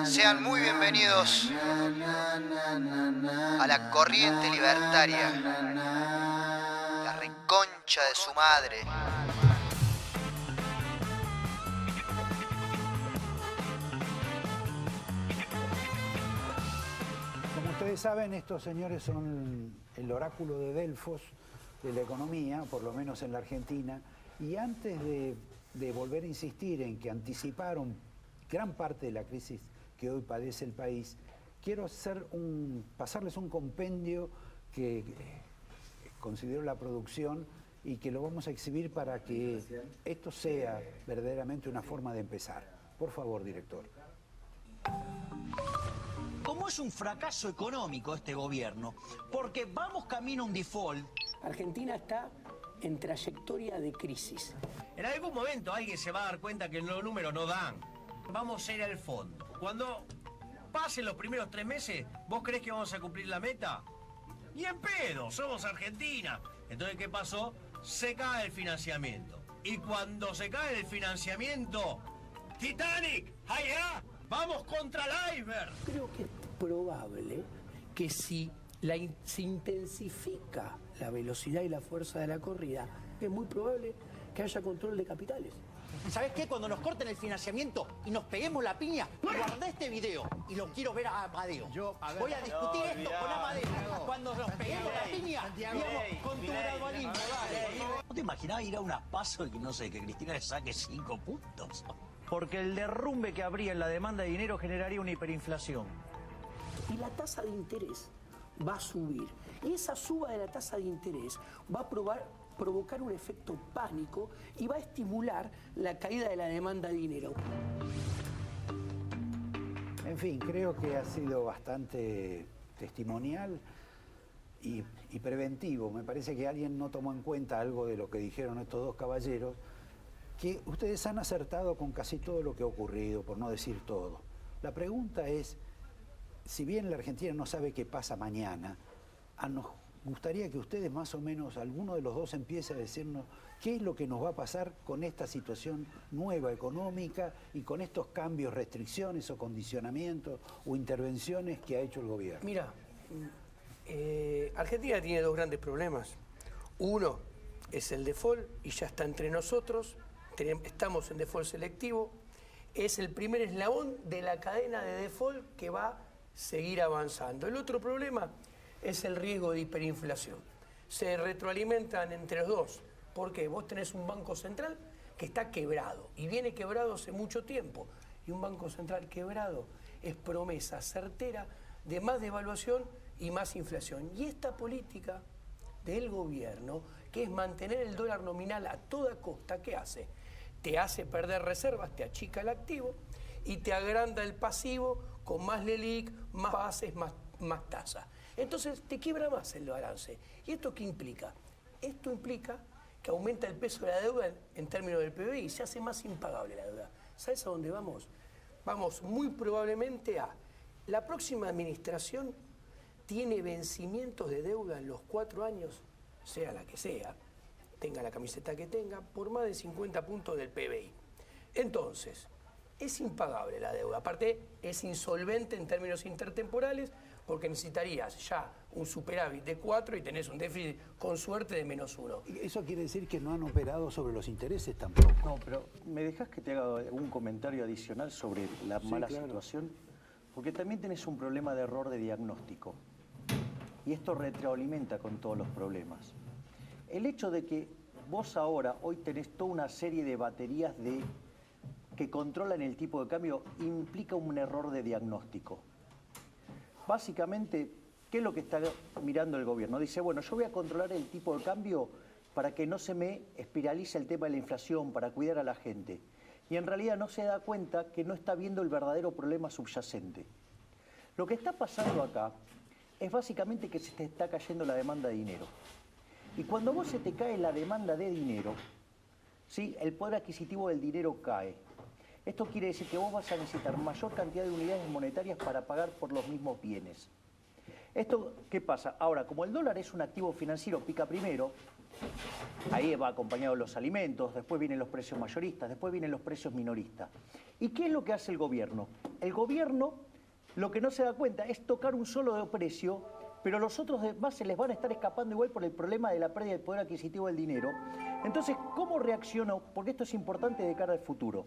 Sean muy bienvenidos a la corriente libertaria, la reconcha de su madre. Como ustedes saben, estos señores son el oráculo de Delfos de la economía, por lo menos en la Argentina, y antes de volver a insistir en que anticiparon gran parte de la crisis que hoy padece el país, quiero pasarles un compendio que considero la producción y que lo vamos a exhibir para que esto sea verdaderamente una forma de empezar. Por favor, director. Como es un fracaso económico este gobierno, porque vamos camino a un default. Argentina está en trayectoria de crisis. En algún momento alguien se va a dar cuenta que los números no dan. Vamos a ir al fondo. Cuando pasen los primeros 3 meses, ¿vos creés que vamos a cumplir la meta? ¡Ni en pedo! Somos Argentina. Entonces, ¿qué pasó? Se cae el financiamiento. Y cuando se cae el financiamiento, ¡Titanic! ¡Allá! ¡Vamos contra el iceberg! Creo que es probable que si se intensifica la velocidad y la fuerza de la corrida, es muy probable que haya control de capitales. ¿Sabés qué? Cuando nos corten el financiamiento y nos peguemos la piña, guardé este video y lo quiero ver a Amadeo. Voy a discutir esto con Amadeo. Cuando nos peguemos la piña, digamos, con tu gradualismo, dale. ¿No te imaginabas ir a unas PASO y que, no sé, que Cristina le saque 5 puntos? Porque el derrumbe que habría en la demanda de dinero generaría una hiperinflación. Y la tasa de interés va a subir. Y esa suba de la tasa de interés va a provocar un efecto pánico y va a estimular la caída de la demanda de dinero. En fin, creo que ha sido bastante testimonial y preventivo. Me parece que alguien no tomó en cuenta algo de lo que dijeron estos dos caballeros, que ustedes han acertado con casi todo lo que ha ocurrido, por no decir todo. La pregunta es, si bien la Argentina no sabe qué pasa mañana, nos gustaría que ustedes más o menos, alguno de los dos empiece a decirnos qué es lo que nos va a pasar con esta situación nueva económica y con estos cambios, restricciones o condicionamientos o intervenciones que ha hecho el gobierno. Mira, Argentina tiene dos grandes problemas. Uno es el default y ya está entre nosotros, estamos en default selectivo. Es el primer eslabón de la cadena de default que va a seguir avanzando. El otro problema es el riesgo de hiperinflación. Se retroalimentan entre los dos, porque vos tenés un banco central que está quebrado y viene quebrado hace mucho tiempo. Y un banco central quebrado es promesa certera de más devaluación y más inflación. Y esta política del gobierno, que es mantener el dólar nominal a toda costa, ¿qué hace? Te hace perder reservas, te achica el activo y te agranda el pasivo con más LELIQ, más bases, más tasa. Entonces te quiebra más el balance. ¿Y esto qué implica? Esto implica que aumenta el peso de la deuda en términos del PBI y se hace más impagable la deuda. ¿Sabes a dónde vamos? Vamos muy probablemente a la próxima administración tiene vencimientos de deuda en los 4 años, sea la que sea, tenga la camiseta que tenga, por más de 50 puntos del PBI. Entonces, es impagable la deuda. Aparte, es insolvente en términos intertemporales porque necesitarías ya un superávit de 4 y tenés un déficit con suerte de -1. ¿Eso quiere decir que no han operado sobre los intereses tampoco? No, pero ¿me dejás que te haga un comentario adicional sobre la mala situación? Porque también tenés un problema de error de diagnóstico. Y esto retroalimenta con todos los problemas. El hecho de que vos ahora, hoy tenés toda una serie de baterías que controlan el tipo de cambio, implica un error de diagnóstico. Básicamente, ¿qué es lo que está mirando el gobierno? Dice, bueno, yo voy a controlar el tipo de cambio para que no se me espiralice el tema de la inflación, para cuidar a la gente. Y en realidad no se da cuenta que no está viendo el verdadero problema subyacente. Lo que está pasando acá es básicamente que se te está cayendo la demanda de dinero. Y cuando vos se te cae la demanda de dinero, ¿sí?, el poder adquisitivo del dinero cae. Esto quiere decir que vos vas a necesitar mayor cantidad de unidades monetarias para pagar por los mismos bienes. ¿Esto qué pasa? Ahora, como el dólar es un activo financiero, pica primero, ahí va acompañado de los alimentos, después vienen los precios mayoristas, después vienen los precios minoristas. ¿Y qué es lo que hace el gobierno? El gobierno lo que no se da cuenta es tocar un solo precio, pero los otros demás se les van a estar escapando igual por el problema de la pérdida del poder adquisitivo del dinero. Entonces, ¿cómo reaccionó? Porque esto es importante de cara al futuro.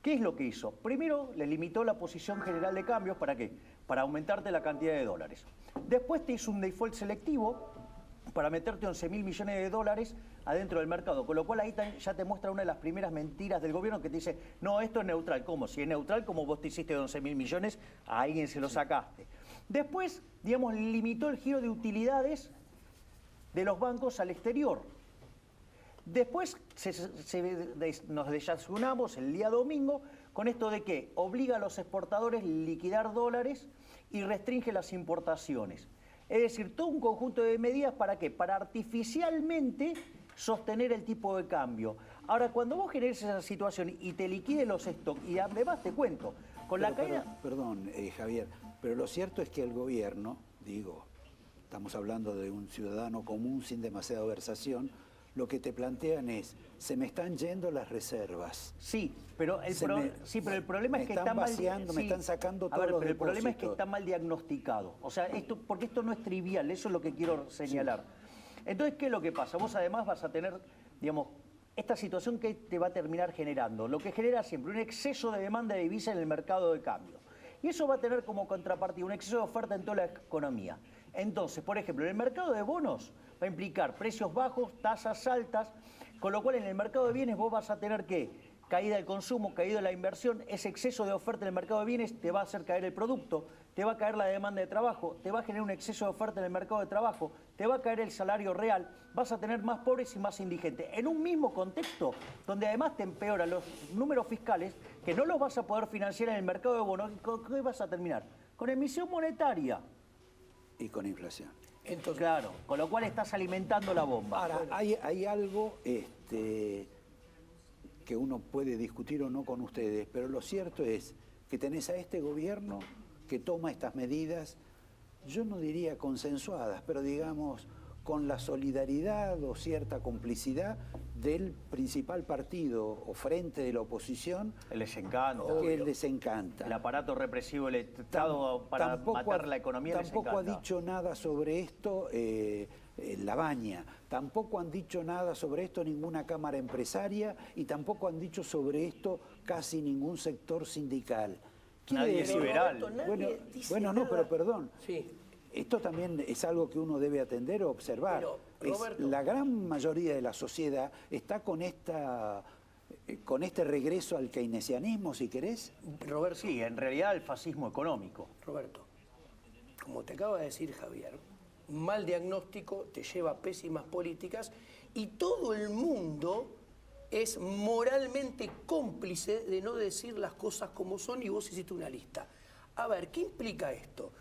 ¿Qué es lo que hizo? Primero, le limitó la posición general de cambios, ¿para qué? Para aumentarte la cantidad de dólares. Después te hizo un default selectivo para meterte 11.000 millones de dólares adentro del mercado, con lo cual ahí ya te muestra una de las primeras mentiras del gobierno que te dice, no, esto es neutral. ¿Cómo? Si es neutral, como vos te hiciste 11.000 millones, a alguien se lo sacaste. Después, digamos, limitó el giro de utilidades de los bancos al exterior. Después nos desayunamos el día domingo con esto de que obliga a los exportadores a liquidar dólares y restringe las importaciones. Es decir, todo un conjunto de medidas ¿para qué? Para artificialmente sostener el tipo de cambio. Ahora, cuando vos generes esa situación y te liquiden los stocks, y además te cuento, con la caída... Perdón, Javier, pero lo cierto es que el gobierno, digo, estamos hablando de un ciudadano común sin demasiada versación, lo que te plantean es, se me están yendo las reservas. Sí, pero el problema es que está mal... Me están sacando todos los pero el problema es que depósitos. está mal diagnosticado. O sea, porque esto no es trivial, eso es lo que quiero señalar. Sí. Entonces, ¿qué es lo que pasa? Vos además vas a tener, digamos, esta situación que te va a terminar generando. Lo que genera siempre un exceso de demanda de divisa en el mercado de cambio. Y eso va a tener como contrapartida un exceso de oferta en toda la economía. Entonces, por ejemplo, en el mercado de bonos va a implicar precios bajos, tasas altas, con lo cual en el mercado de bienes vos vas a tener que caída del consumo, caída de la inversión, ese exceso de oferta en el mercado de bienes te va a hacer caer el producto, te va a caer la demanda de trabajo, te va a generar un exceso de oferta en el mercado de trabajo, te va a caer el salario real, vas a tener más pobres y más indigentes. En un mismo contexto, donde además te empeoran los números fiscales, que no los vas a poder financiar en el mercado de bonos, ¿con qué vas a terminar? Con emisión monetaria. Y con inflación. Entonces, claro, con lo cual estás alimentando la bomba. Ahora, hay algo que uno puede discutir o no con ustedes, pero lo cierto es que tenés a este gobierno que toma estas medidas, yo no diría consensuadas, pero digamos con la solidaridad o cierta complicidad del principal partido o frente de la oposición. Les encanta. Que les encanta. El aparato represivo del Estado para matar la economía les encanta. Tampoco ha dicho nada sobre esto La Baña, tampoco han dicho nada sobre esto ninguna cámara empresaria y tampoco han dicho sobre esto casi ningún sector sindical. Nadie es liberal. Bueno, no, pero perdón. Sí. Esto también es algo que uno debe atender o observar. Pero, Roberto, la gran mayoría de la sociedad está con este regreso al keynesianismo, si querés. Roberto, sí, en realidad el fascismo económico. Roberto, como te acaba de decir Javier, mal diagnóstico te lleva a pésimas políticas y todo el mundo es moralmente cómplice de no decir las cosas como son y vos hiciste una lista. A ver, ¿qué implica esto?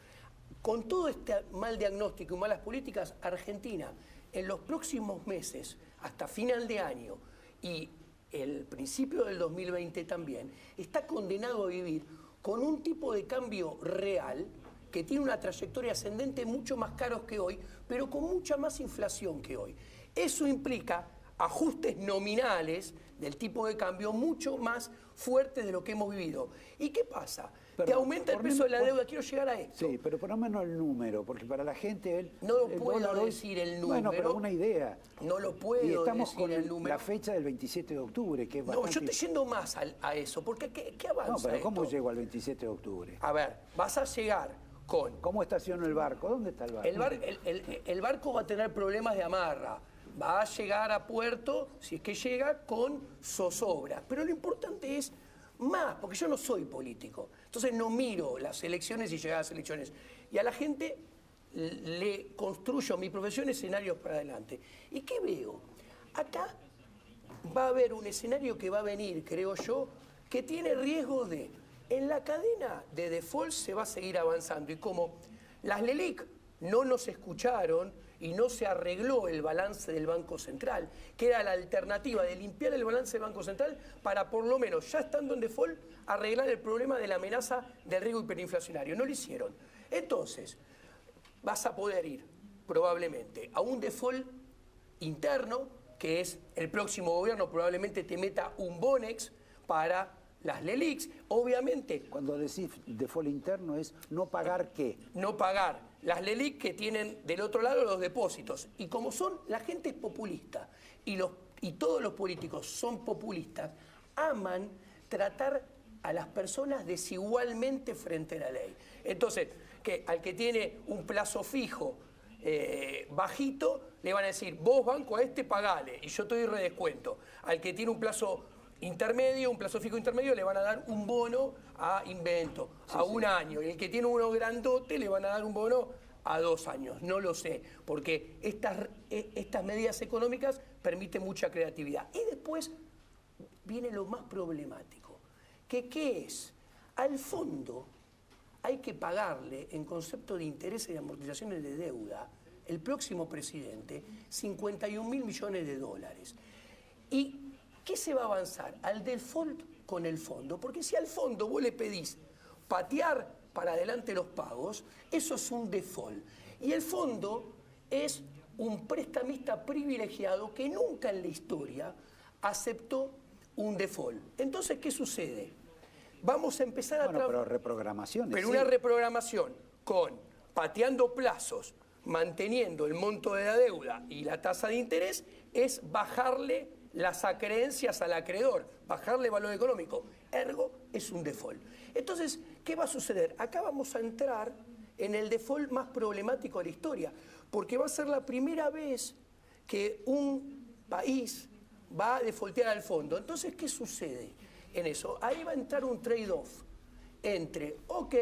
Con todo este mal diagnóstico y malas políticas, Argentina en los próximos meses, hasta final de año y el principio del 2020 también, está condenado a vivir con un tipo de cambio real que tiene una trayectoria ascendente mucho más caros que hoy, pero con mucha más inflación que hoy. Eso implica ajustes nominales del tipo de cambio mucho más fuertes de lo que hemos vivido. ¿Y qué pasa? Te aumenta el peso de la deuda. Quiero llegar a esto. Sí, pero por lo menos el número, porque para la gente... No lo puedo decir el número. Bueno, pero una idea. No lo puedo decir el número. Y estamos con la fecha del 27 de octubre, que es bastante... No, yo estoy yendo más a eso, porque ¿qué avanza? No, pero ¿cómo esto? llego al 27 de octubre? A ver, vas a llegar con... ¿Cómo estaciono el barco? ¿Dónde está el barco? El barco va a tener problemas de amarra. Va a llegar a puerto, si es que llega, con zozobra. Pero lo importante es más, porque yo no soy político. Entonces no miro las elecciones y llegar a las elecciones. Y a la gente le construyo mi profesión escenarios para adelante. ¿Y qué veo? Acá va a haber un escenario que va a venir, creo yo, que tiene riesgo de... En la cadena de default se va a seguir avanzando. Y como las LELIC no nos escucharon y no se arregló el balance del Banco Central, que era la alternativa de limpiar el balance del Banco Central para por lo menos, ya estando en default, arreglar el problema de la amenaza del riesgo hiperinflacionario. No lo hicieron. Entonces, vas a poder ir probablemente a un default interno, que es el próximo gobierno probablemente te meta un Bonex para las LELIQs. Obviamente, Cuando decís default interno es no pagar qué. no pagar las LELIQ que tienen del otro lado los depósitos. Y como la gente es populista y todos los políticos son populistas, aman tratar a las personas desigualmente frente a la ley. Entonces, que al que tiene un plazo fijo bajito, le van a decir, vos banco a este pagale y yo te doy redescuento. Al que tiene un plazo intermedio, un plazo fijo intermedio, le van a dar un bono a Invento, a un año. Y el que tiene uno grandote le van a dar un bono a 2 años. No lo sé, porque estas medidas económicas permiten mucha creatividad. Y después viene lo más problemático, que ¿qué es? Al fondo hay que pagarle, en concepto de intereses y amortizaciones de deuda, el próximo presidente, 51.000 millones de dólares. ¿Y qué se va a avanzar? Al default con el fondo, porque si al fondo vos le pedís patear para adelante los pagos, eso es un default. Y el fondo es un prestamista privilegiado que nunca en la historia aceptó un default. Entonces, ¿qué sucede? Vamos a empezar a Pero reprogramaciones. Pero sí. una reprogramación con pateando plazos, manteniendo el monto de la deuda y la tasa de interés, es bajarle las acreencias al acreedor, bajarle valor económico. Ergo, es un default. Entonces, ¿qué va a suceder? Acá vamos a entrar en el default más problemático de la historia, porque va a ser la primera vez que un país va a defaultear al fondo. Entonces, ¿qué sucede en eso? Ahí va a entrar un trade-off entre, ok,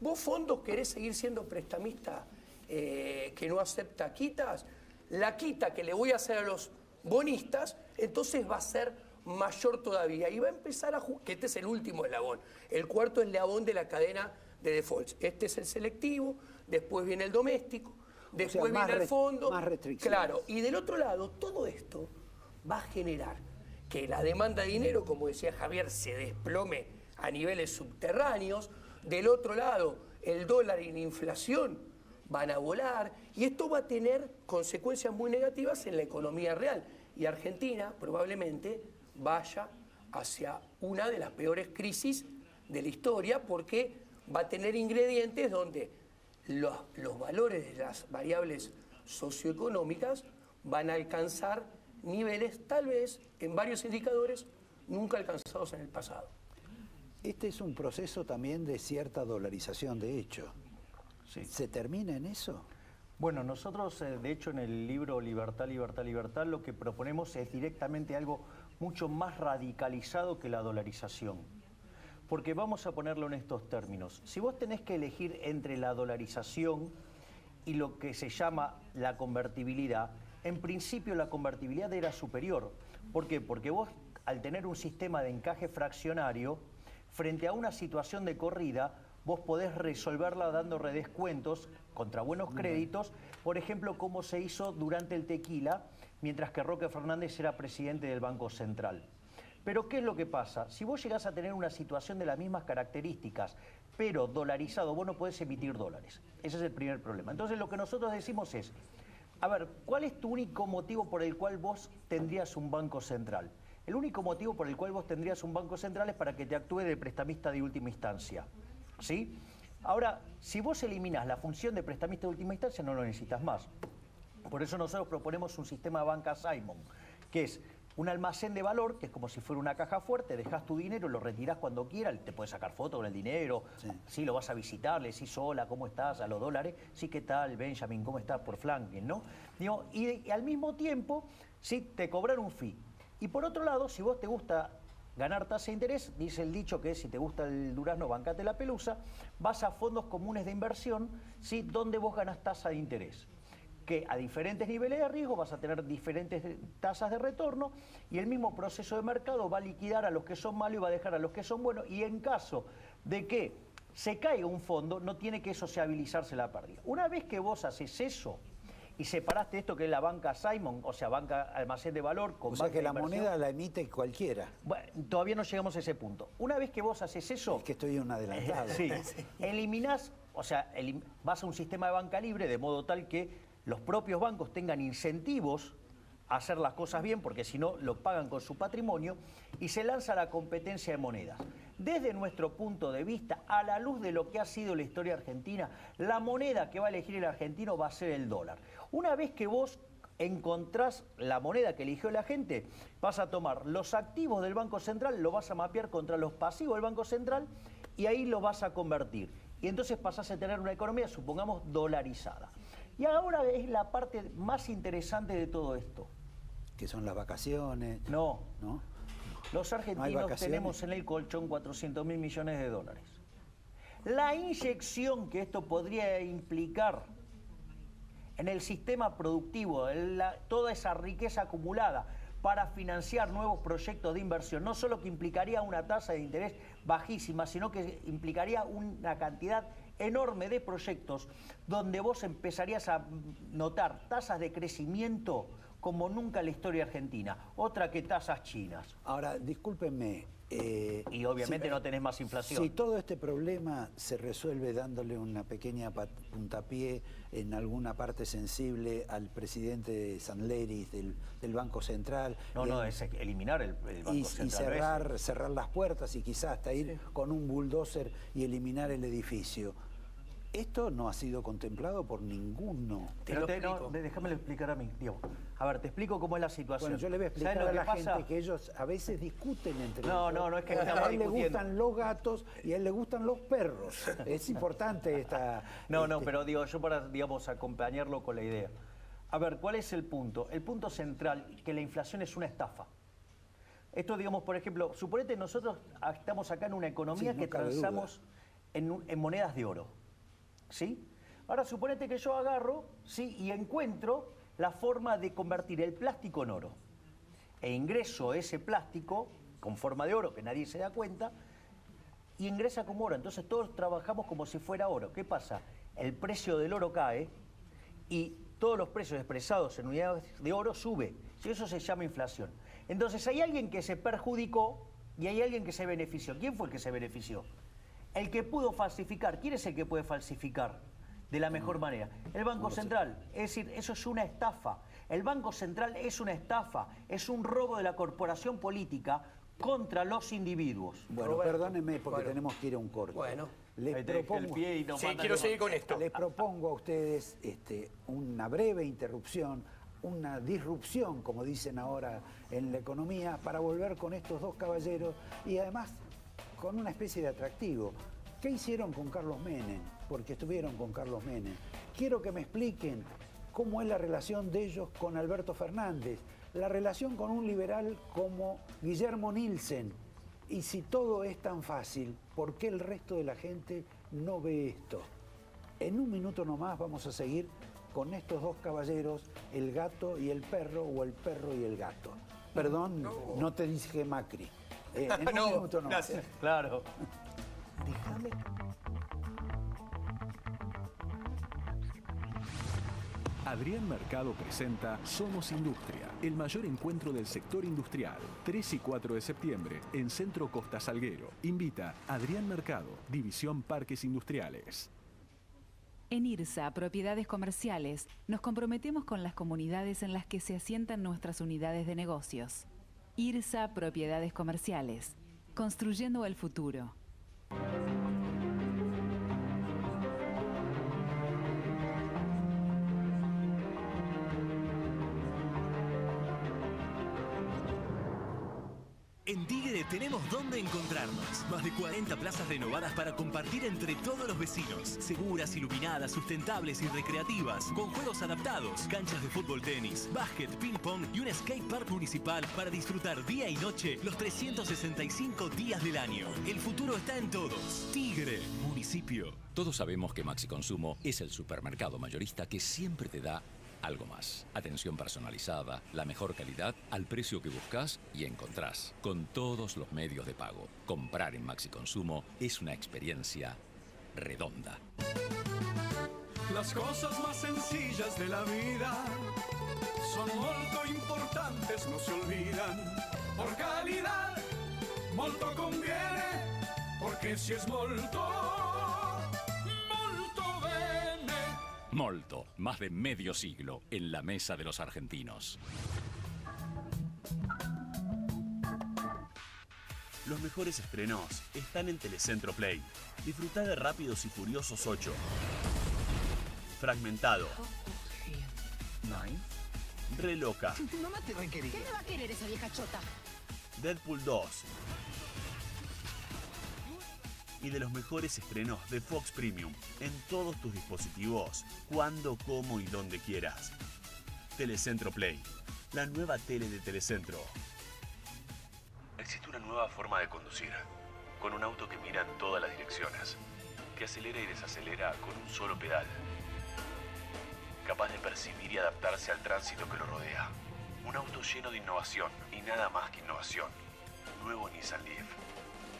vos fondos querés seguir siendo prestamista que no acepta quitas, la quita que le voy a hacer a los bonistas, entonces va a ser mayor todavía y va a empezar a que este es el último eslabón. El cuarto eslabón de la cadena de defaults. Este es el selectivo, después viene el doméstico, después viene el fondo. Más restricciones. Claro, y del otro lado, todo esto va a generar que la demanda de dinero, como decía Javier, se desplome a niveles subterráneos. Del otro lado, el dólar y la inflación van a volar y esto va a tener consecuencias muy negativas en la economía real. Y Argentina probablemente vaya hacia una de las peores crisis de la historia porque va a tener ingredientes donde los valores de las variables socioeconómicas van a alcanzar niveles, tal vez, en varios indicadores, nunca alcanzados en el pasado. Este es un proceso también de cierta dolarización, de hecho. Sí. ¿Se termina en eso? Bueno, nosotros, de hecho, en el libro Libertad, Libertad, Libertad, lo que proponemos es directamente algo mucho más radicalizado que la dolarización. Porque vamos a ponerlo en estos términos. Si vos tenés que elegir entre la dolarización y lo que se llama la convertibilidad, en principio la convertibilidad era superior. ¿Por qué? Porque vos, al tener un sistema de encaje fraccionario, frente a una situación de corrida, vos podés resolverla dando redescuentos contra buenos créditos, por ejemplo, como se hizo durante el tequila, mientras que Roque Fernández era presidente del Banco Central. Pero ¿qué es lo que pasa? Si vos llegás a tener una situación de las mismas características, pero dolarizado, vos no podés emitir dólares. Ese es el primer problema. Entonces lo que nosotros decimos es, a ver, ¿cuál es tu único motivo por el cual vos tendrías un banco central? El único motivo por el cual vos tendrías un banco central es para que te actúe de prestamista de última instancia. ¿Sí? Ahora, si vos eliminás la función de prestamista de última instancia, no lo necesitas más. Por eso nosotros proponemos un sistema de banca Simon, que es un almacén de valor, que es como si fuera una caja fuerte, dejás tu dinero, lo retirás cuando quieras, te puedes sacar fotos con el dinero, sí, lo vas a visitar, le decís hola, ¿cómo estás? A los dólares, sí, ¿qué tal, Benjamin? ¿Cómo estás? Por flanking, ¿no? Digo, y al mismo tiempo, sí, te cobran un fee. Y por otro lado, si vos te gusta ganar tasa de interés, dice el dicho que si te gusta el durazno, bancate la pelusa, vas a fondos comunes de inversión, ¿sí? Donde vos ganás tasa de interés, que a diferentes niveles de riesgo vas a tener diferentes tasas de retorno y el mismo proceso de mercado va a liquidar a los que son malos y va a dejar a los que son buenos, y en caso de que se caiga un fondo, no tiene que sociabilizarse la pérdida. Una vez que vos haces eso y separaste esto que es la banca Simon, o sea, banca almacén de valor con O sea banca que de la inversión. moneda la emite cualquiera. Bueno, todavía no llegamos a ese punto. Una vez que vos haces eso, Es que estoy en un adelantado. sí, eliminás o sea, vas a un sistema de banca libre de modo tal que los propios bancos tengan incentivos a hacer las cosas bien, porque si no lo pagan con su patrimonio, y se lanza la competencia de monedas. Desde nuestro punto de vista, a la luz de lo que ha sido la historia argentina, la moneda que va a elegir el argentino va a ser el dólar. Una vez que vos encontrás la moneda que eligió la gente, vas a tomar los activos del Banco Central, lo vas a mapear contra los pasivos del Banco Central y ahí lo vas a convertir. Y entonces pasás a tener una economía, supongamos, dolarizada. Y ahora es la parte más interesante de todo esto. Que son las vacaciones. No. ¿No? Los argentinos tenemos en el colchón 400.000 millones de dólares. La inyección que esto podría implicar en el sistema productivo, toda esa riqueza acumulada para financiar nuevos proyectos de inversión, no solo que implicaría una tasa de interés bajísima, sino que implicaría una cantidad enorme de proyectos donde vos empezarías a notar tasas de crecimiento como nunca en la historia argentina, otra que tasas chinas. Ahora, discúlpenme. Y obviamente no tenés más inflación. Si todo este problema se resuelve dándole una pequeña puntapié en alguna parte sensible al presidente de Sanleris del Banco Central. No, es eliminar el Banco Central. Y cerrar las puertas y quizás hasta ir con un bulldozer y eliminar el edificio. Esto no ha sido contemplado por ninguno. Déjame explicar a mí, Diego. A ver, te explico cómo es la situación. Bueno, yo le voy a explicar a la gente que ellos a veces discuten entre ellos. No es que a él le gustan los gatos y a él le gustan los perros. Es importante esta... pero digo, yo para, digamos, acompañarlo con la idea. A ver, ¿cuál es el punto? El punto central, que la inflación es una estafa. Esto, digamos, por ejemplo, suponete nosotros estamos acá en una economía que transamos en monedas de oro. ¿Sí? Ahora suponete que yo agarro, ¿sí?, y encuentro la forma de convertir el plástico en oro. E ingreso ese plástico con forma de oro, que nadie se da cuenta, y ingresa como oro. Entonces todos trabajamos como si fuera oro. ¿Qué pasa? El precio del oro cae y todos los precios expresados en unidades de oro sube. Y eso se llama inflación. Entonces hay alguien que se perjudicó y hay alguien que se benefició. ¿Quién fue el que se benefició? El que pudo falsificar. ¿Quién es el que puede falsificar de la mejor manera? El Banco Central. Es decir, eso es una estafa. El Banco Central es una estafa, es un robo de la corporación política contra los individuos. Bueno, perdónenme porque tenemos que ir a un corte. Bueno. Les propongo, quiero seguir con esto. Les propongo a ustedes una breve interrupción, una disrupción, como dicen ahora en la economía, para volver con estos dos caballeros y además con una especie de atractivo. ¿Qué hicieron con Carlos Menem? Porque estuvieron con Carlos Menem. Quiero que me expliquen cómo es la relación de ellos con Alberto Fernández, la relación con un liberal como Guillermo Nielsen. Y si todo es tan fácil, ¿por qué el resto de la gente no ve esto? En un minuto nomás vamos a seguir con estos dos caballeros, el gato y el perro, o el perro y el gato. Perdón, no te dije Macri. En un minuto nomás. Gracias. Claro. Déjame. Adrián Mercado presenta Somos Industria, el mayor encuentro del sector industrial. 3 y 4 de septiembre en Centro Costa Salguero. Invita Adrián Mercado, División Parques Industriales. En IRSA, Propiedades Comerciales, nos comprometemos con las comunidades en las que se asientan nuestras unidades de negocios. IRSA, Propiedades Comerciales, construyendo el futuro. En Tigre tenemos dónde encontrarnos. Más de 40 plazas renovadas para compartir entre todos los vecinos. Seguras, iluminadas, sustentables y recreativas. Con juegos adaptados, canchas de fútbol, tenis, básquet, ping pong y un skate park municipal para disfrutar día y noche los 365 días del año. El futuro está en todos. Tigre, municipio. Todos sabemos que Maxi Consumo es el supermercado mayorista que siempre te da algo más. Atención personalizada, la mejor calidad, al precio que buscas y encontrás. Con todos los medios de pago. Comprar en Maxi Consumo es una experiencia redonda. Las cosas más sencillas de la vida son molto importantes, no se olvidan. Por calidad, molto conviene, porque si es molto Molto, más de medio siglo en la mesa de los argentinos. Los mejores estrenos están en Telecentro Play. Disfruta de Rápidos y Furiosos 8. Fragmentado. Re Loca. Tu mamá te requería. ¿Qué me va a querer esa vieja chota? Deadpool 2. Y de los mejores estrenos de Fox Premium en todos tus dispositivos, cuando, como y donde quieras. Telecentro Play, la nueva tele de Telecentro. Existe una nueva forma de conducir, con un auto que mira en todas las direcciones, que acelera y desacelera con un solo pedal, capaz de percibir y adaptarse al tránsito que lo rodea. Un auto lleno de innovación y nada más que innovación. Nuevo Nissan Leaf.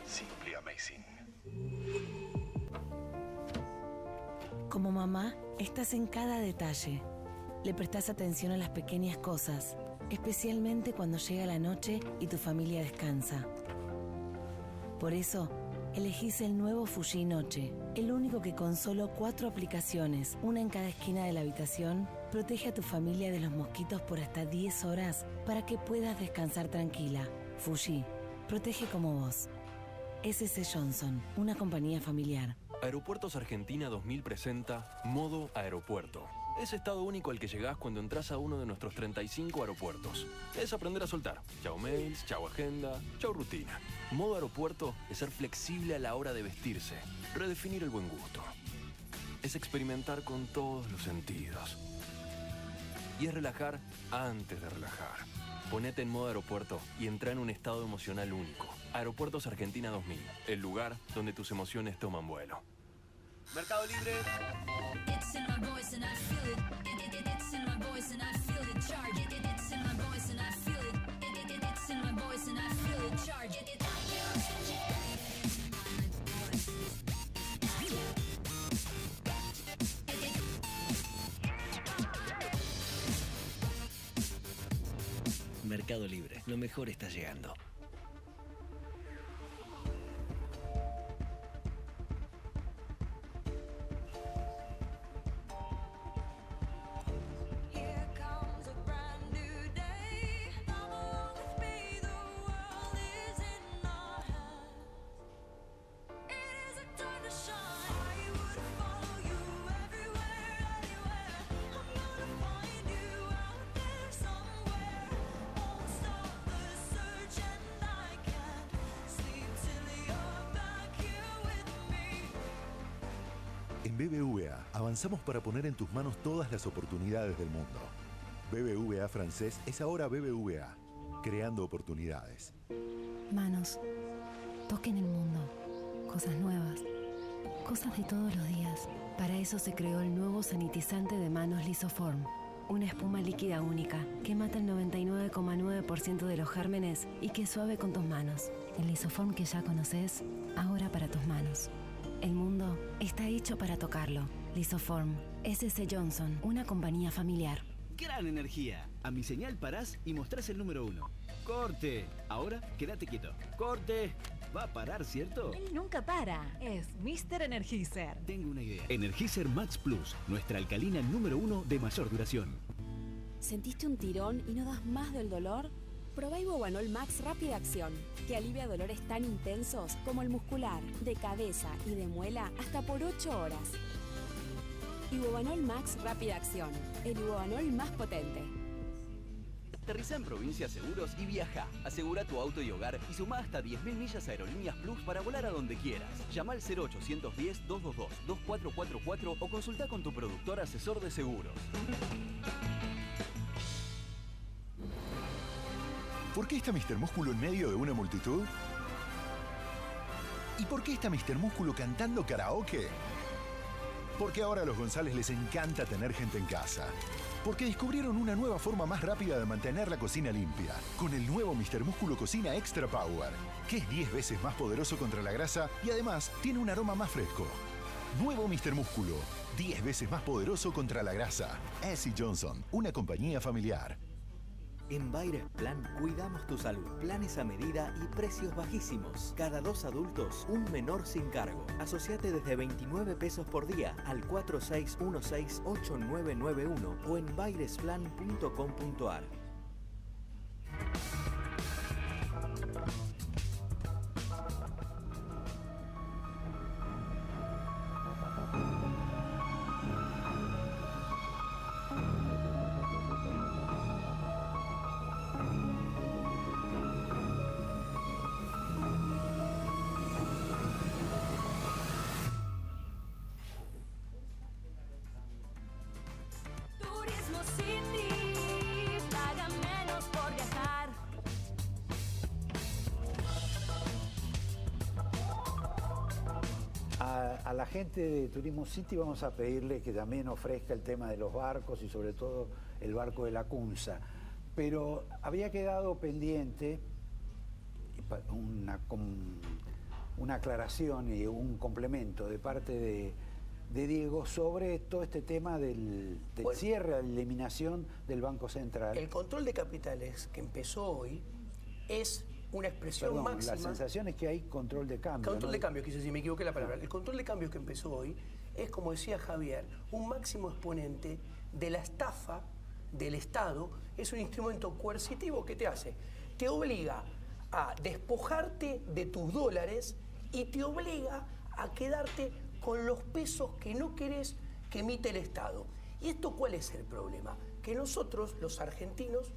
Simply amazing. Como mamá, estás en cada detalle. Le prestás atención a las pequeñas cosas, especialmente cuando llega la noche y tu familia descansa. Por eso, elegís el nuevo Fuji Noche, el único que con solo 4 aplicaciones, una en cada esquina de la habitación, protege a tu familia de los mosquitos por hasta 10 horas para que puedas descansar tranquila. Fuji, protege como vos. SC Johnson, una compañía familiar. Aeropuertos Argentina 2000 presenta Modo Aeropuerto. Ese estado único al que llegás cuando entras a uno de nuestros 35 aeropuertos. Es aprender a soltar. Chau mails, chau agenda, chau rutina. Modo Aeropuerto es ser flexible a la hora de vestirse. Redefinir el buen gusto. Es experimentar con todos los sentidos. Y es relajar antes de relajar. Ponete en Modo Aeropuerto y entra en un estado emocional único. Aeropuertos Argentina 2000, el lugar donde tus emociones toman vuelo. Mercado Libre. Mercado Libre, lo mejor está llegando. En BBVA avanzamos para poner en tus manos todas las oportunidades del mundo. BBVA francés es ahora BBVA, creando oportunidades. Manos, toquen el mundo, cosas nuevas, cosas de todos los días. Para eso se creó el nuevo sanitizante de manos Lisoform, una espuma líquida única que mata el 99,9% de los gérmenes y que es suave con tus manos. El Lisoform que ya conoces, ahora para tus manos. El mundo está hecho para tocarlo. Lisoform, SC Johnson, una compañía familiar. Gran energía. A mi señal parás y mostrás el número 1. ¡Corte! Ahora quédate quieto. ¡Corte! Va a parar, ¿cierto? Él nunca para. Es Mr. Energizer. Tengo una idea. Energizer Max Plus, nuestra alcalina número 1 de mayor duración. ¿Sentiste un tirón y no das más del dolor? Probá Ibovanol Max Rápida Acción, que alivia dolores tan intensos como el muscular, de cabeza y de muela hasta por 8 horas. Ibovanol Max Rápida Acción, el Ibovanol más potente. Aterriza en Provincia Seguros y viaja. Asegura tu auto y hogar y suma hasta 10.000 millas a Aerolíneas Plus para volar a donde quieras. Llama al 0810-222-2444 o consulta con tu productor asesor de seguros. ¿Por qué está Mr. Músculo en medio de una multitud? ¿Y por qué está Mr. Músculo cantando karaoke? Porque ahora a los González les encanta tener gente en casa. Porque descubrieron una nueva forma más rápida de mantener la cocina limpia. Con el nuevo Mr. Músculo Cocina Extra Power, que es 10 veces más poderoso contra la grasa y además tiene un aroma más fresco. Nuevo Mr. Músculo, 10 veces más poderoso contra la grasa. SC Johnson, una compañía familiar. En Baires Plan cuidamos tu salud. Planes a medida y precios bajísimos. Cada 2 adultos, un menor sin cargo. Asociate desde 29 pesos por día al 46168991 o en bairesplan.com.ar. Turismo City, paga menos por viajar. A la gente de Turismo City vamos a pedirle que también ofrezca el tema de los barcos y sobre todo el barco de la Cunza. Pero había quedado pendiente una aclaración y un complemento de parte de Diego sobre todo este tema del cierre, la eliminación del Banco Central. El control de capitales que empezó hoy es una expresión Perdón, máxima. la sensación es que hay control de cambio. Control ¿no? de cambio, quise decir, me equivoqué la palabra. El control de cambio que empezó hoy es, como decía Javier, un máximo exponente de la estafa del Estado. Es un instrumento coercitivo que te hace. Te obliga a despojarte de tus dólares y te obliga a quedarte con los pesos que no querés que emite el Estado. ¿Y esto cuál es el problema? Que nosotros, los argentinos,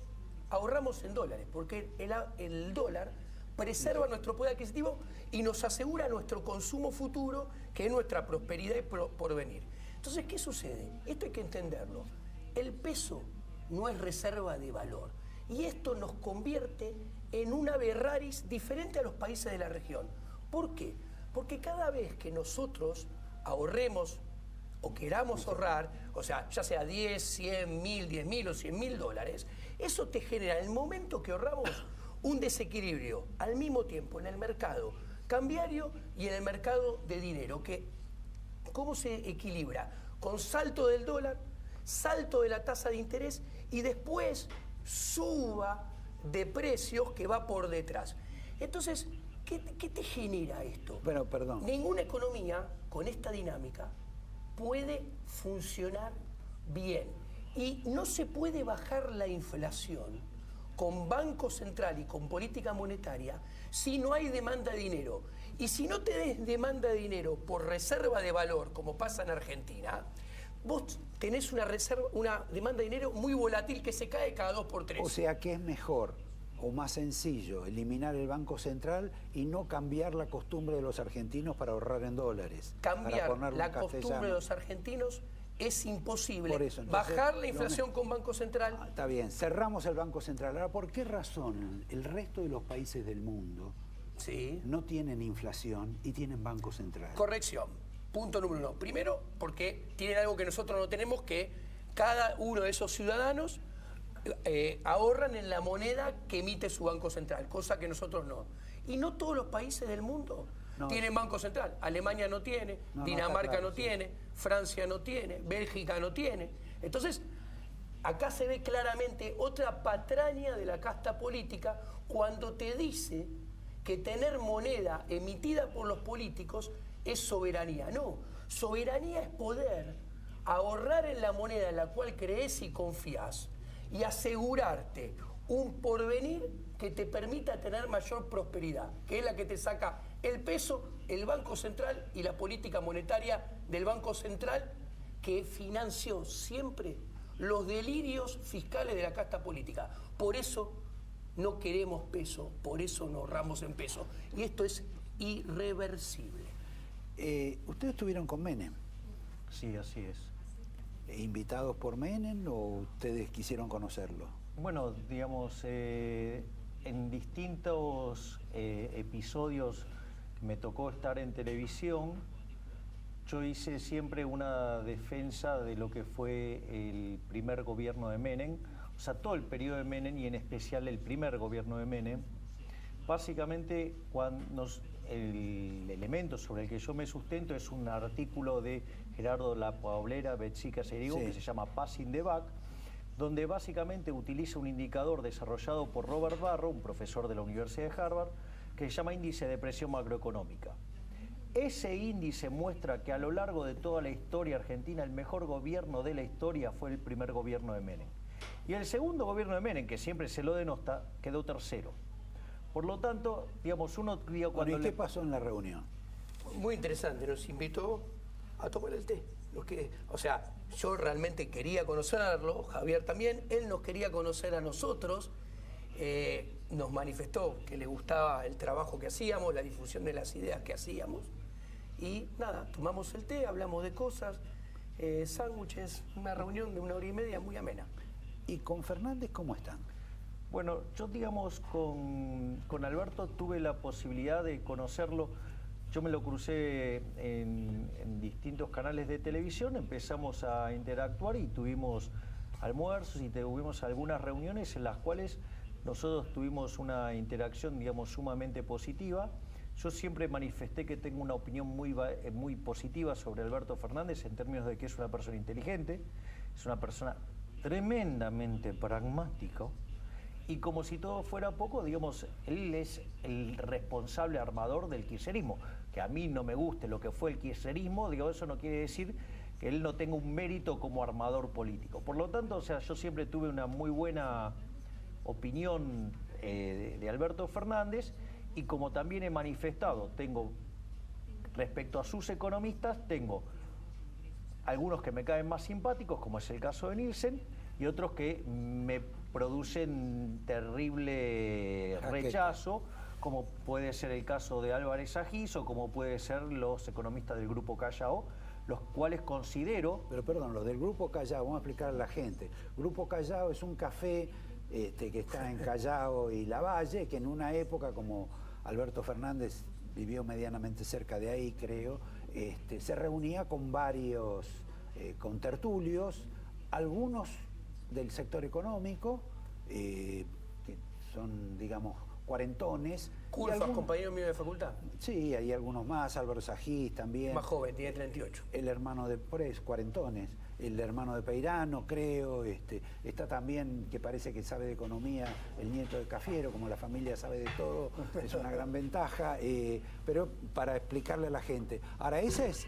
ahorramos en dólares, porque el dólar preserva nuestro poder adquisitivo y nos asegura nuestro consumo futuro, que es nuestra prosperidad y porvenir. Entonces, ¿qué sucede? Esto hay que entenderlo. El peso no es reserva de valor. Y esto nos convierte en un ave raris diferente a los países de la región. ¿Por qué? Porque cada vez que nosotros ahorremos o queramos ahorrar, o sea, ya sea 10, 100, 1000, 10.000 o 100.000 dólares, eso te genera, en el momento que ahorramos, un desequilibrio al mismo tiempo en el mercado cambiario y en el mercado de dinero. ¿Cómo se equilibra? Con salto del dólar, salto de la tasa de interés y después suba de precios que va por detrás. Entonces, ¿qué te genera esto? Bueno, perdón. Ninguna economía con esta dinámica puede funcionar bien. Y no se puede bajar la inflación con Banco Central y con política monetaria si no hay demanda de dinero. Y si no tenés demanda de dinero por reserva de valor, como pasa en Argentina, vos tenés una demanda de dinero muy volátil que se cae cada 2 por 3. O sea que es mejor o más sencillo eliminar el Banco Central y no cambiar la costumbre de los argentinos para ahorrar en dólares. Cambiar la costumbre de los argentinos es imposible. Por eso, bajar la inflación con Banco Central. Está bien, cerramos el Banco Central. Ahora, ¿por qué razón el resto de los países del mundo no tienen inflación y tienen Banco Central? Corrección. Punto número 1. Primero, porque tienen algo que nosotros no tenemos, que cada uno de esos ciudadanos ahorran en la moneda que emite su Banco Central, cosa que nosotros no. Y no todos los países del mundo tienen Banco Central. Alemania no tiene, Dinamarca no tiene, Francia no tiene, Bélgica no tiene. Entonces, acá se ve claramente otra patraña de la casta política cuando te dice que tener moneda emitida por los políticos es soberanía. No, soberanía es poder ahorrar en la moneda en la cual crees y confías y asegurarte un porvenir que te permita tener mayor prosperidad, que es la que te saca el peso, el Banco Central y la política monetaria del Banco Central, que financió siempre los delirios fiscales de la casta política. Por eso no queremos peso, por eso no ahorramos en peso. Y esto es irreversible. ¿Ustedes estuvieron con Menem? Sí, así es. ¿Invitados por Menem o ustedes quisieron conocerlo? Bueno, digamos, en distintos episodios me tocó estar en televisión. Yo hice siempre una defensa de lo que fue el primer gobierno de Menem, o sea, todo el periodo de Menem y en especial el primer gobierno de Menem. Básicamente, el elemento sobre el que yo me sustento es un artículo de Gerardo La Paulera, Betsica Serigo, que se llama Passing the Buck, donde básicamente utiliza un indicador desarrollado por Robert Barro, un profesor de la Universidad de Harvard, que se llama índice de presión macroeconómica. Ese índice muestra que a lo largo de toda la historia argentina, el mejor gobierno de la historia fue el primer gobierno de Menem. Y el segundo gobierno de Menem, que siempre se lo denosta, quedó tercero. Por lo tanto, digamos, uno... ¿Y qué pasó en la reunión? Muy interesante, nos invitó a tomar el té. O sea, yo realmente quería conocerlo, Javier también, él nos quería conocer a nosotros, nos manifestó que le gustaba el trabajo que hacíamos, la difusión de las ideas que hacíamos, y nada, tomamos el té, hablamos de cosas, sándwiches, una reunión de 1 hora y media muy amena. ¿Y con Fernández cómo están? Bueno, yo digamos con Alberto tuve la posibilidad de conocerlo. Yo me lo crucé en distintos canales de televisión, empezamos a interactuar y tuvimos almuerzos y tuvimos algunas reuniones en las cuales nosotros tuvimos una interacción, digamos, sumamente positiva. Yo siempre manifesté que tengo una opinión muy positiva sobre Alberto Fernández en términos de que es una persona inteligente, es una persona tremendamente pragmática. Y como si todo fuera poco, digamos, él es el responsable armador del kirchnerismo. Que a mí no me guste lo que fue el kirchnerismo, digo, eso no quiere decir que él no tenga un mérito como armador político. Por lo tanto, o sea, yo siempre tuve una muy buena opinión de Alberto Fernández, y como también he manifestado, respecto a sus economistas, tengo algunos que me caen más simpáticos, como es el caso de Nielsen, y otros que me producen terrible rechazo, como puede ser el caso de Álvarez Agis o como puede ser los economistas del Grupo Callao, los cuales considero... Pero perdón, los del Grupo Callao, vamos a explicar a la gente. Grupo Callao es un café que está en Callao y Lavalle, que en una época, como Alberto Fernández vivió medianamente cerca de ahí, creo, se reunía con varios contertulios, algunos del sector económico, que son, digamos, cuarentones. ¿Culfas, compañero mío de facultad? Sí, hay algunos más, Álvaro Sagís también. Más joven, tiene 38. El hermano de cuarentones, el hermano de Peirano, creo, está también, que parece que sabe de economía, el nieto de Cafiero, como la familia sabe de todo, es una gran ventaja, pero para explicarle a la gente. Ahora, esa es,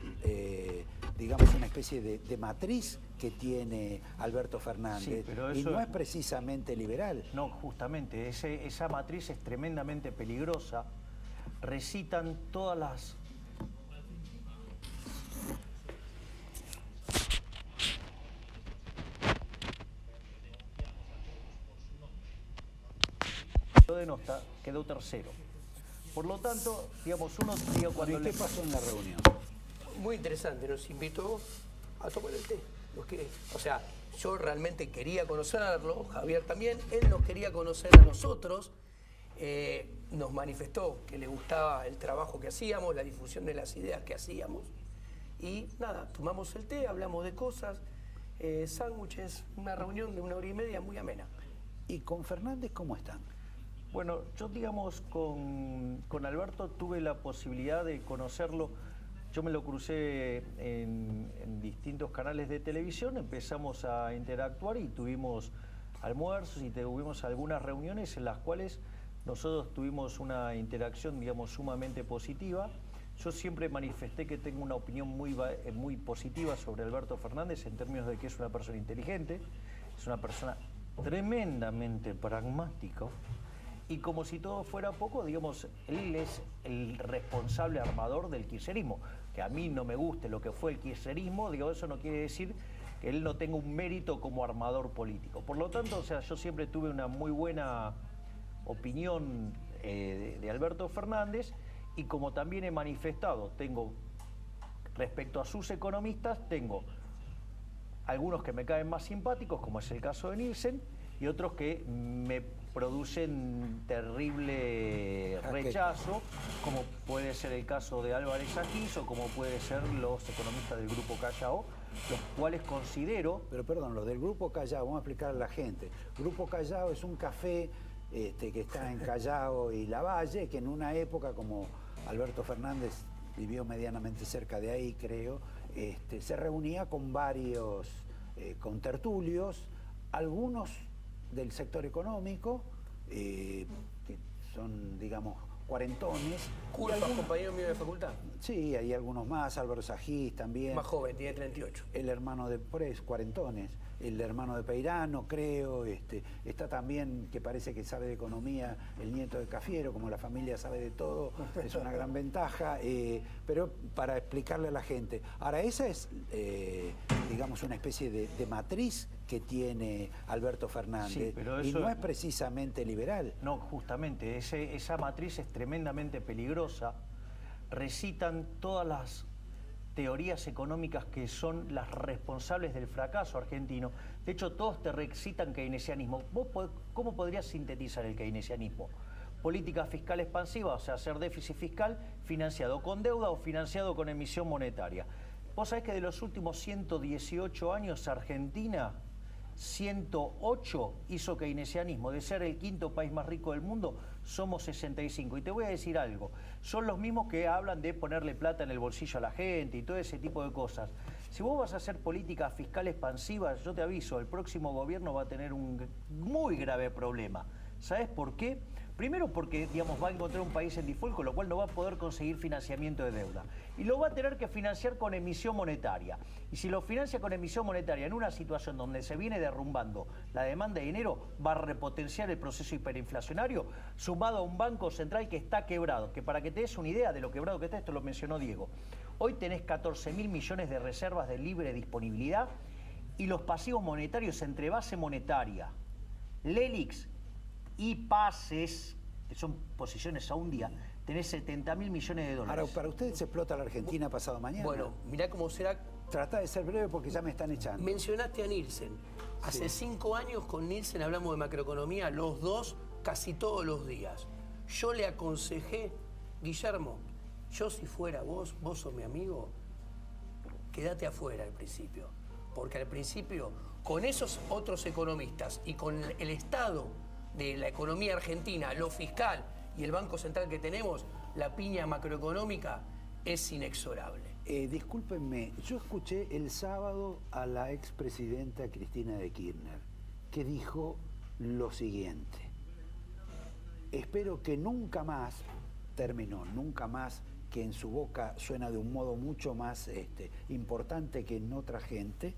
digamos, una especie de matriz que tiene Alberto Fernández, sí, pero eso... y no es precisamente liberal. No, justamente, esa matriz es tremendamente peligrosa. Recitan todas las... Denosta, quedó tercero. Por lo tanto, digamos, cuando... ¿Y qué pasó en la reunión? Muy interesante, nos invitó a tomar el té. O sea, yo realmente quería conocerlo, Javier también, él nos quería conocer a nosotros, nos manifestó que le gustaba el trabajo que hacíamos, la difusión de las ideas que hacíamos, y nada, tomamos el té, hablamos de cosas, sándwiches, una reunión de 1 hora y media muy amena. ¿Y con Fernández cómo están? Bueno, yo digamos con Alberto tuve la posibilidad de conocerlo. Yo me lo crucé en distintos canales de televisión, empezamos a interactuar y tuvimos almuerzos y tuvimos algunas reuniones en las cuales nosotros tuvimos una interacción, digamos, sumamente positiva. Yo siempre manifesté que tengo una opinión muy positiva sobre Alberto Fernández en términos de que es una persona inteligente, es una persona tremendamente pragmática. Y como si todo fuera poco, digamos, él es el responsable armador del kirchnerismo. Que a mí no me guste lo que fue el kirchnerismo, digo, eso no quiere decir que él no tenga un mérito como armador político. Por lo tanto, o sea, yo siempre tuve una muy buena opinión de Alberto Fernández, y como también he manifestado, respecto a sus economistas, tengo algunos que me caen más simpáticos, como es el caso de Nielsen, y otros que me producen terrible rechazo, como puede ser el caso de Álvarez Agis o como puede ser los economistas del Grupo Callao, los cuales considero... Pero perdón, los del Grupo Callao, vamos a explicar a la gente. Grupo Callao es un café que está en Callao y Lavalle, que en una época, como Alberto Fernández vivió medianamente cerca de ahí, creo, se reunía con varios contertulios, algunos del sector económico, que son, digamos, cuarentones. ¿Culpa, compañero mío de facultad? Sí, hay algunos más, Álvaro Sagís también. Más joven, tiene 38. El hermano de, por eso, cuarentones. El hermano de Peirano, creo. Está también, que parece que sabe de economía, el nieto de Cafiero, como la familia sabe de todo, es una gran ventaja. Pero para explicarle a la gente. Ahora, esa es, digamos, una especie de matriz que tiene Alberto Fernández. Sí, pero y eso no es precisamente liberal. No, justamente, esa matriz es tremendamente peligrosa. Recitan todas las teorías económicas que son las responsables del fracaso argentino. De hecho, todos te recitan keynesianismo. ¿Cómo podrías sintetizar el keynesianismo? Política fiscal expansiva, o sea, hacer déficit fiscal financiado con deuda o financiado con emisión monetaria. Vos sabés que de los últimos 118 años, Argentina, 108 hizo keynesianismo. De ser el quinto país más rico del mundo, somos 65. Y te voy a decir algo, son los mismos que hablan de ponerle plata en el bolsillo a la gente y todo ese tipo de cosas. Si vos vas a hacer política fiscal expansiva, yo te aviso, el próximo gobierno va a tener un muy grave problema. ¿Sabés por qué? Primero porque, digamos, va a encontrar un país en default, con lo cual no va a poder conseguir financiamiento de deuda. Y lo va a tener que financiar con emisión monetaria. Y si lo financia con emisión monetaria en una situación donde se viene derrumbando la demanda de dinero, va a repotenciar el proceso hiperinflacionario, sumado a un banco central que está quebrado. Que para que te des una idea de lo quebrado que está, esto lo mencionó Diego. Hoy tenés 14.000 millones de reservas de libre disponibilidad y los pasivos monetarios entre base monetaria, LELIX y pases, que son posiciones a un día, tenés 70.000 millones de dólares. Ahora, ¿para ustedes se explota la Argentina pasado mañana? Bueno, mirá cómo será. Trata de ser breve porque ya me están echando. Mencionaste a Nielsen. Hace 5 años con Nielsen hablamos de macroeconomía, los dos, casi todos los días. Yo le aconsejé, Guillermo, yo si fuera vos sos mi amigo, quédate afuera al principio. Porque al principio, con esos otros economistas y con el estado de la economía argentina, lo fiscal y el Banco Central que tenemos, la piña macroeconómica es inexorable. Discúlpenme, yo escuché el sábado a la expresidenta Cristina de Kirchner, que dijo lo siguiente: espero que nunca más, nunca más, que en su boca suena de un modo mucho más importante que en otra gente,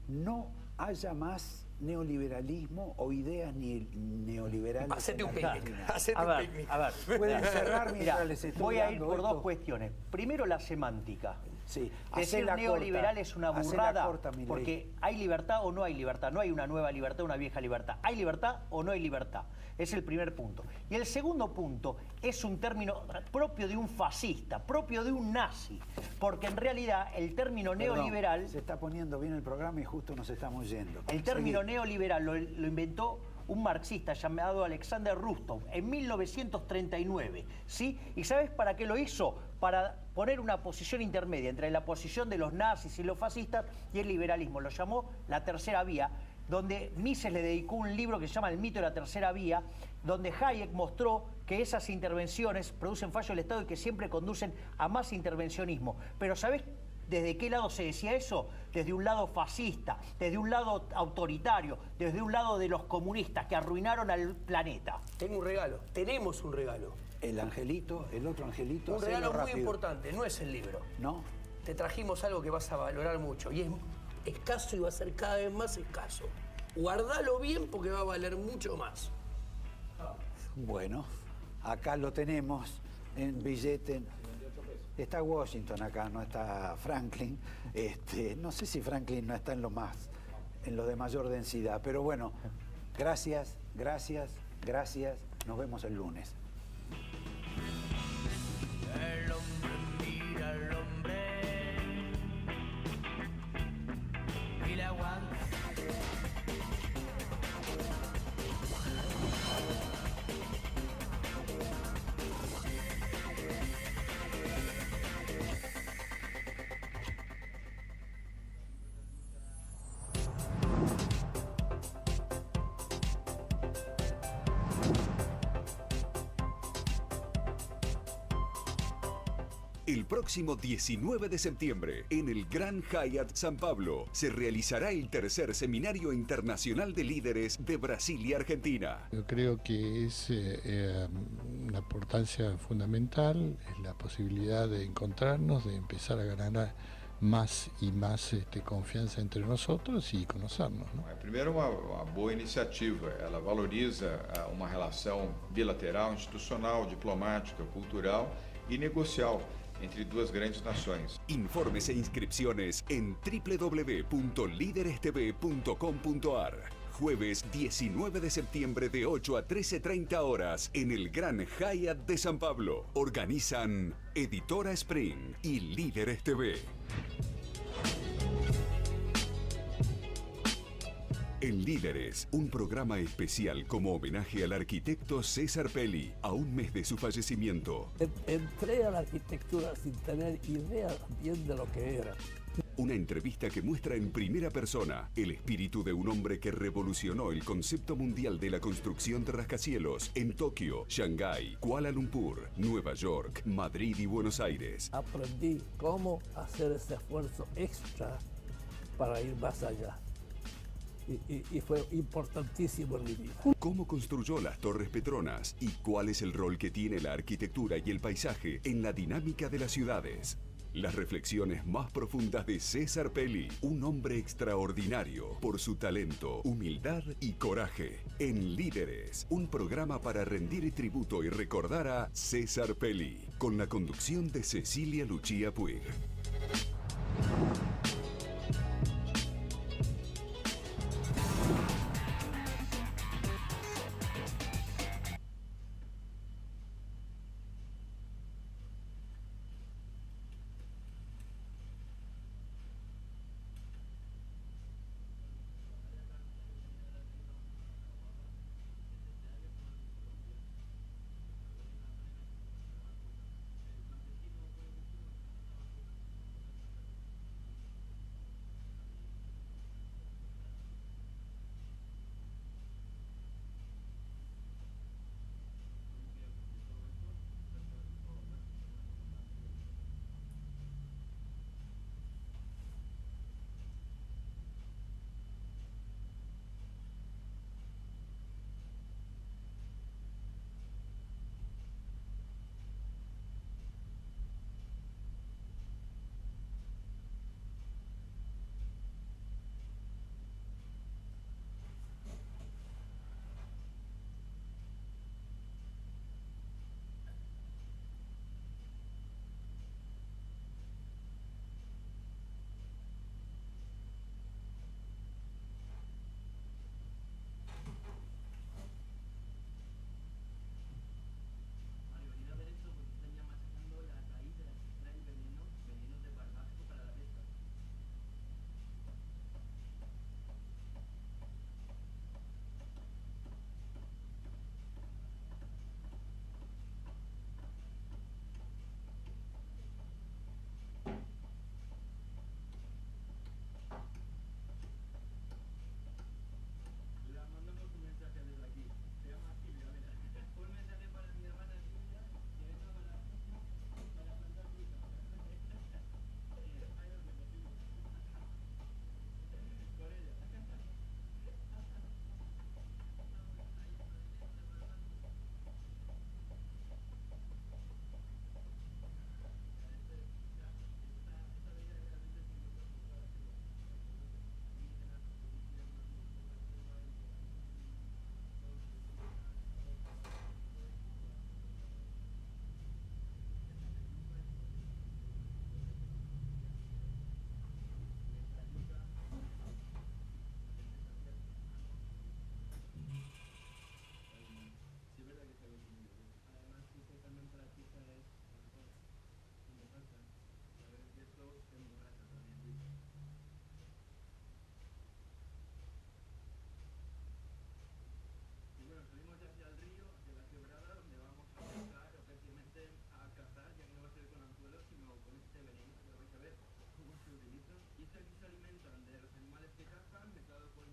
no haya más neoliberalismo o ideas neoliberales. Hacete un picnic. A ver, pueden cerrar mientras les estoy voy a ir dando por esto. dos cuestiones. Primero, la semántica. Sí, decir neoliberal es una burrada, porque hay libertad o no hay libertad. No hay una nueva libertad, una vieja libertad. ¿Hay libertad o no hay libertad? Es el primer punto. Y el segundo punto es un término propio de un fascista, propio de un nazi, porque en realidad el término neoliberal... Se está poniendo bien el programa y justo nos estamos yendo. El término neoliberal lo inventó un marxista llamado Alexander Rustov en 1939, ¿sí? ¿Y sabes para qué lo hizo? Para poner una posición intermedia entre la posición de los nazis y los fascistas y el liberalismo. Lo llamó la tercera vía, donde Mises le dedicó un libro que se llama El mito de la tercera vía, donde Hayek mostró que esas intervenciones producen fallo del Estado y que siempre conducen a más intervencionismo. Pero ¿sabés desde qué lado se decía eso? Desde un lado fascista, desde un lado autoritario, desde un lado de los comunistas que arruinaron al planeta. Tengo un regalo, tenemos un regalo. El angelito, el otro angelito. Un regalo muy importante, no es el libro. ¿No? Te trajimos algo que vas a valorar mucho y es escaso y va a ser cada vez más escaso. Guardalo bien porque va a valer mucho más. Bueno, acá lo tenemos en billete. Está Washington acá, no está Franklin. No sé si Franklin no está en lo de mayor densidad, pero bueno, gracias. Nos vemos el lunes. El hombre mira al hombre y le aguanta. próximo 19 de septiembre, en el Grand Hyatt San Pablo, se realizará el tercer Seminario Internacional de Líderes de Brasil y Argentina. Yo creo que es una importancia fundamental, es la posibilidad de encontrarnos, de empezar a ganar más e mais confiança entre nós e conocernos. Primeiro, uma boa iniciativa. Ela valoriza uma relação bilateral, institucional, diplomática, cultural e negocial entre duas grandes nações. Informes e inscripciones en www.liderestv.com.ar. Jueves 19 de septiembre de 8 a 13:30 horas en el Gran Hyatt de San Pablo. Organizan Editora Spring y Líderes TV. En Líderes, un programa especial como homenaje al arquitecto César Pelli, a un mes de su fallecimiento. Entré a la arquitectura sin tener idea bien de lo que era. Una entrevista que muestra en primera persona el espíritu de un hombre que revolucionó el concepto mundial de la construcción de rascacielos en Tokio, Shanghái, Kuala Lumpur, Nueva York, Madrid y Buenos Aires. Aprendí cómo hacer ese esfuerzo extra para ir más allá. Y fue importantísimo en mi vida. ¿Cómo construyó las Torres Petronas y cuál es el rol que tiene la arquitectura y el paisaje en la dinámica de las ciudades? Las reflexiones más profundas de César Pelli, un hombre extraordinario por su talento, humildad y coraje. En Líderes, un programa para rendir tributo y recordar a César Pelli, con la conducción de Cecilia Lucía Puig.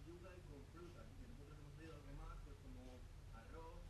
Yuca y con frutas. Y nosotros hemos pedido algo más, pues como arroz,